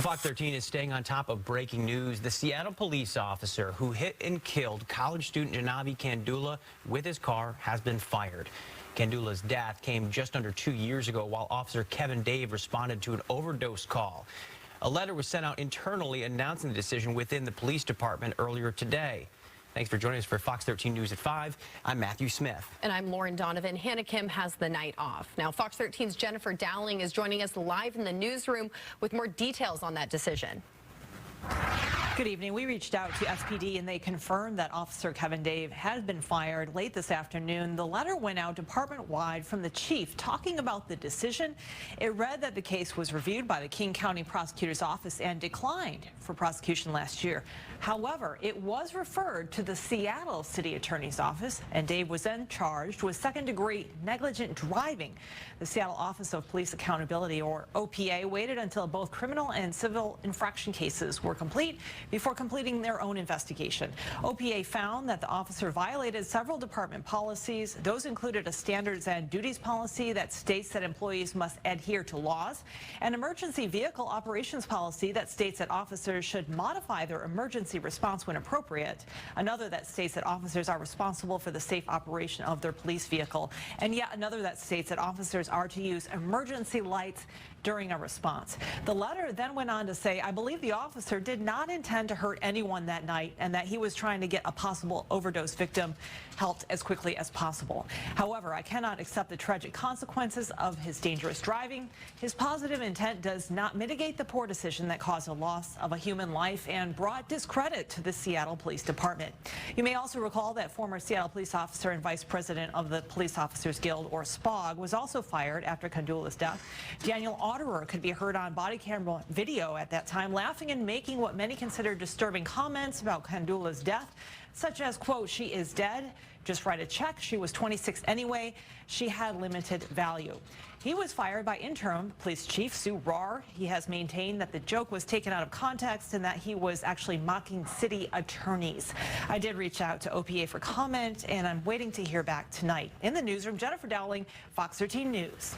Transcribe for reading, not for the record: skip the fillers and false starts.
Fox 13 is staying on top of breaking news. The Seattle police officer who hit and killed college student Jaahnavi-Kandula with his car has been fired. Kandula's death came just under 2 years ago while Officer Kevin Dave responded to an overdose call. A letter was sent out internally announcing the decision within the police department earlier today. Thanks for joining us for Fox 13 News at 5. I'm Matthew Smith. And I'm Lauren Donovan. Hannah Kim has the night off. Now, Fox 13's Jennifer Dowling is joining us live in the newsroom with more details on that decision. Good evening. We reached out to SPD and they confirmed that Officer Kevin Dave has been fired late this afternoon. The letter went out department-wide from the chief talking about the decision. It read that the case was reviewed by the King County Prosecutor's Office and declined for prosecution last year. However, it was referred to the Seattle City Attorney's Office, and Dave was then charged with second-degree negligent driving. The Seattle Office of Police Accountability, or OPA, waited until both criminal and civil infraction cases were complete before completing their own investigation. OPA found that the officer violated several department policies. Those included a standards and duties policy that states that employees must adhere to laws, an emergency vehicle operations policy that states that officers should modify their emergency response when appropriate, another that states that officers are responsible for the safe operation of their police vehicle, and yet another that states that officers are to use emergency lights during a response. The letter then went on to say, I believe the officer did not intend to hurt anyone that night and that he was trying to get a possible overdose victim helped as quickly as possible. However, I cannot accept the tragic consequences of his dangerous driving. His positive intent does not mitigate the poor decision that caused a loss of a human life and brought discredit to the Seattle Police Department. You may also recall that former Seattle police officer and vice president of the Police Officers Guild, or SPOG, was also fired after Kandula's death. Daniel Otterer could be heard on body camera video at that time laughing and making what many consider disturbing comments about Kandula's death, such as, quote, she is dead, just write a check, she was 26 anyway, she had limited value. He was fired by interim police chief Sue Rahr. He has maintained that the joke was taken out of context and that he was actually mocking city attorneys. I did reach out to OPA for comment, and I'm waiting to hear back tonight. In the newsroom, Jennifer Dowling, Fox 13 News.